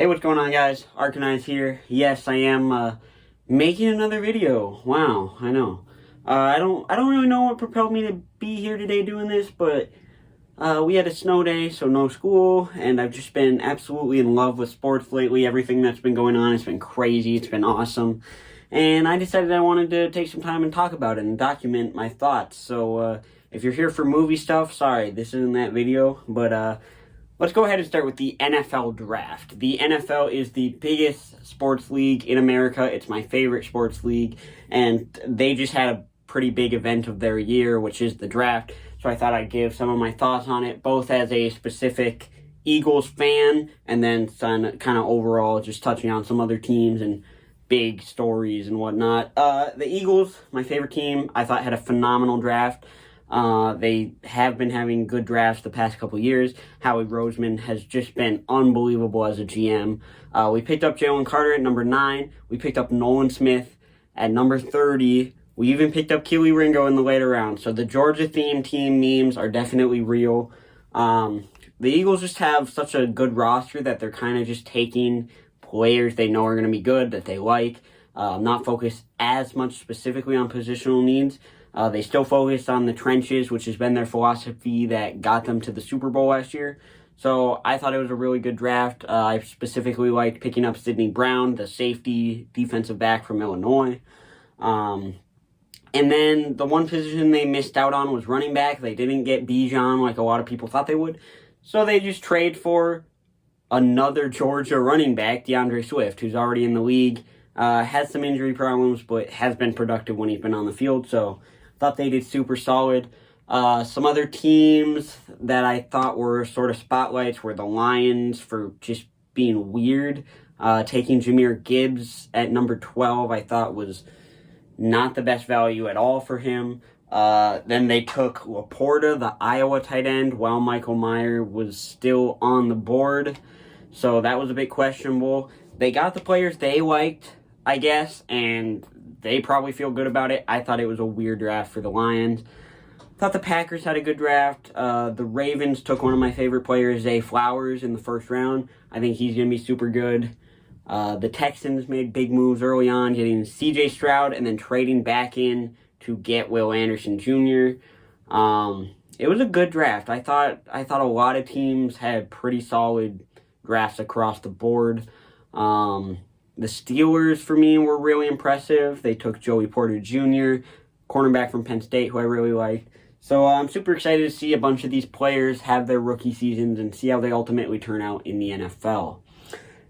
Hey, what's going on, guys? Archanize here. Yes, I am making another video. Wow, I know. I don't really know what propelled me to be here today doing this, but we had a snow day, so no school, and I've just been absolutely in love with sports lately. Everything that's been going on, it's been crazy. It's been awesome, and I decided I wanted to take some time and talk about it and document my thoughts. So if you're here for movie stuff, sorry, this isn't that video, but let's go ahead and start with the NFL draft. The NFL is the biggest sports league in America. It's my favorite sports league, and they just had a pretty big event of their year, which is the draft. So I thought I'd give some of my thoughts on it, both as a specific Eagles fan, and then some kind of overall just touching on some other teams and big stories and whatnot. The Eagles, my favorite team, I thought had a phenomenal draft. They have been having good drafts the past couple years. Howie Roseman has just been unbelievable as a GM. We picked up Jalen Carter at number 9. We picked up Nolan Smith at number 30. We even picked up Keely Ringo in the later round. So the Georgia theme team memes are definitely real. The Eagles just have such a good roster that they're kind of just taking players they know are going to be good, that they like, not focused as much specifically on positional needs. They still focus on the trenches, which has been their philosophy that got them to the Super Bowl last year. So I thought it was a really good draft. I specifically liked picking up Sidney Brown, the safety defensive back from Illinois. And then the one position they missed out on was running back. They didn't get Bijan like a lot of people thought they would. So they just trade for another Georgia running back, DeAndre Swift, who's already in the league. Has some injury problems, but has been productive when he's been on the field. So thought they did super solid. Some other teams that I thought were sort of spotlights were the Lions for just being weird. Taking Jahmyr Gibbs at number 12 I thought was not the best value at all for him. Then they took Laporta, the Iowa tight end, while Michael Mayer was still on the board. So that was a bit questionable. They got the players they liked, I guess, and they probably feel good about it. I thought it was a weird draft for the Lions. Thought the Packers had a good draft. The Ravens took one of my favorite players, Zay Flowers, in the first round. I think he's going to be super good. The Texans made big moves early on, getting C.J. Stroud and then trading back in to get Will Anderson Jr. It was a good draft. I thought a lot of teams had pretty solid drafts across the board. The Steelers, for me, were really impressive. They took Joey Porter Jr., cornerback from Penn State, who I really liked. So I'm super excited to see a bunch of these players have their rookie seasons and see how they ultimately turn out in the NFL.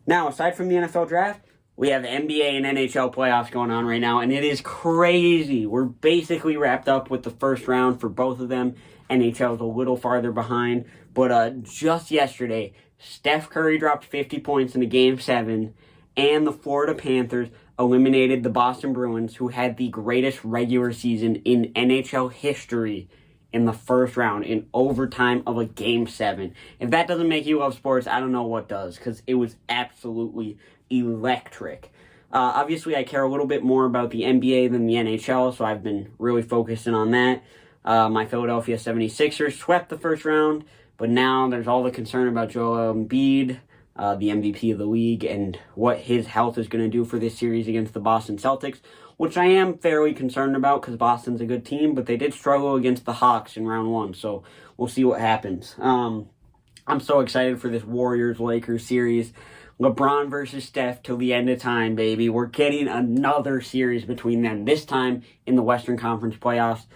Now, aside from the NFL draft, we have NBA and NHL playoffs going on right now, and it is crazy. We're basically wrapped up with the first round for both of them. NHL is a little farther behind, but just yesterday, Steph Curry dropped 50 points in a Game 7, and the Florida Panthers eliminated the Boston Bruins, who had the greatest regular season in NHL history, in the first round in overtime of a Game 7. If that doesn't make you love sports, I don't know what does, because it was absolutely electric. Obviously, I care a little bit more about the NBA than the NHL, so I've been really focusing on that. My Philadelphia 76ers swept the first round, but now there's all the concern about Joel Embiid, the MVP of the league, and what his health is going to do for this series against the Boston Celtics, which I am fairly concerned about because Boston's a good team, but they did struggle against the Hawks in round 1, so we'll see what happens. I'm so excited for this Warriors-Lakers series. LeBron versus Steph till the end of time, baby. We're getting another series between them, this time in the Western Conference playoffs.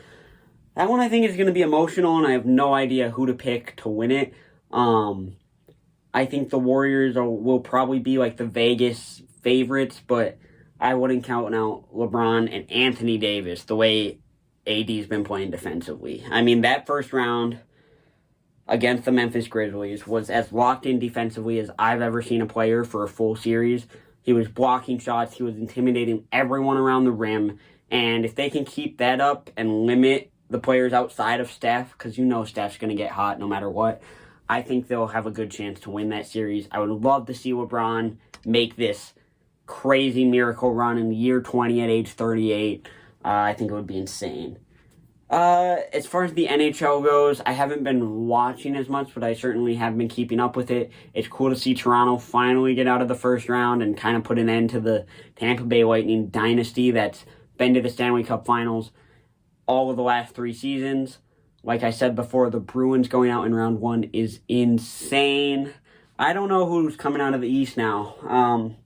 That one I think is going to be emotional, and I have no idea who to pick to win it. I think the Warriors will probably be like the Vegas favorites, but I wouldn't count out LeBron and Anthony Davis the way AD's been playing defensively. I mean, that first round against the Memphis Grizzlies was as locked in defensively as I've ever seen a player for a full series. He was blocking shots. He was intimidating everyone around the rim. And if they can keep that up and limit the players outside of Steph, because you know Steph's going to get hot no matter what, I think they'll have a good chance to win that series. I would love to see LeBron make this crazy miracle run in the year 20 at age 38. I think it would be insane. As far as the NHL goes, I haven't been watching as much, but I certainly have been keeping up with it. It's cool to see Toronto finally get out of the first round and kind of put an end to the Tampa Bay Lightning dynasty that's been to the Stanley Cup Finals all of the last 3 seasons. Like I said before, the Bruins going out in round 1 is insane. I don't know who's coming out of the East now.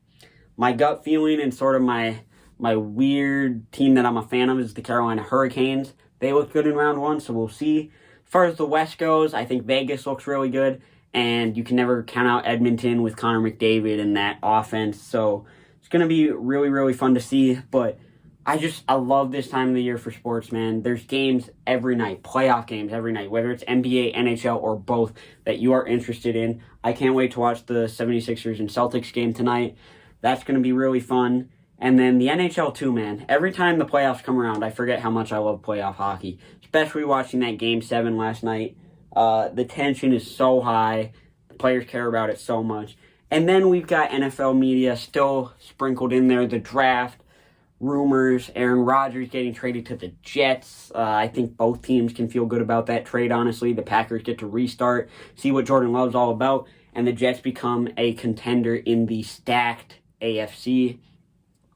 My gut feeling and sort of my weird team that I'm a fan of is the Carolina Hurricanes. They look good in round 1, so we'll see. As far as the West goes, I think Vegas looks really good, and you can never count out Edmonton with Connor McDavid and that offense. So it's going to be really, really fun to see. But I love this time of the year for sports, man. There's games every night, playoff games every night, whether it's NBA, NHL, or both that you are interested in. I can't wait to watch the 76ers and Celtics game tonight. That's going to be really fun. And then the NHL too, man. Every time the playoffs come around, I forget how much I love playoff hockey. Especially watching that Game 7 last night. The tension is so high. The players care about it so much. And then we've got NFL media still sprinkled in there. The draft, rumors, Aaron Rodgers getting traded to the Jets. I think both teams can feel good about that trade, honestly. The Packers get to restart, see what Jordan Love's all about. And the Jets become a contender in the stacked AFC.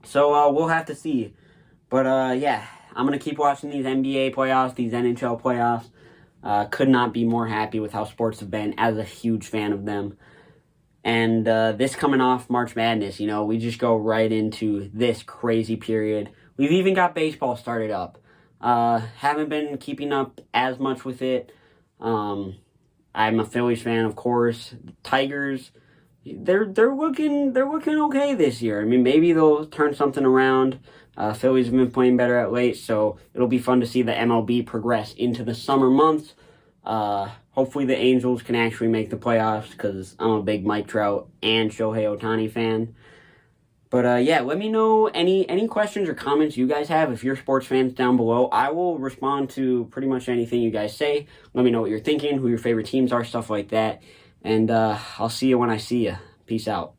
So we'll have to see. But yeah, I'm going to keep watching these NBA playoffs, these NHL playoffs. Could not be more happy with how sports have been as a huge fan of them. And this coming off March Madness, we just go right into this crazy period. We've even got baseball started up. Haven't been keeping up as much with it. I'm a Phillies fan, of course. The Tigers, they're looking okay this year. I mean, maybe they'll turn something around. Phillies have been playing better at late, so it'll be fun to see the MLB progress into the summer months. Hopefully the Angels can actually make the playoffs because I'm a big Mike Trout and Shohei Ohtani fan. But yeah, let me know any questions or comments you guys have. If you're sports fans down below, I will respond to pretty much anything you guys say. Let me know what you're thinking, who your favorite teams are, stuff like that. And I'll see you when I see you. Peace out.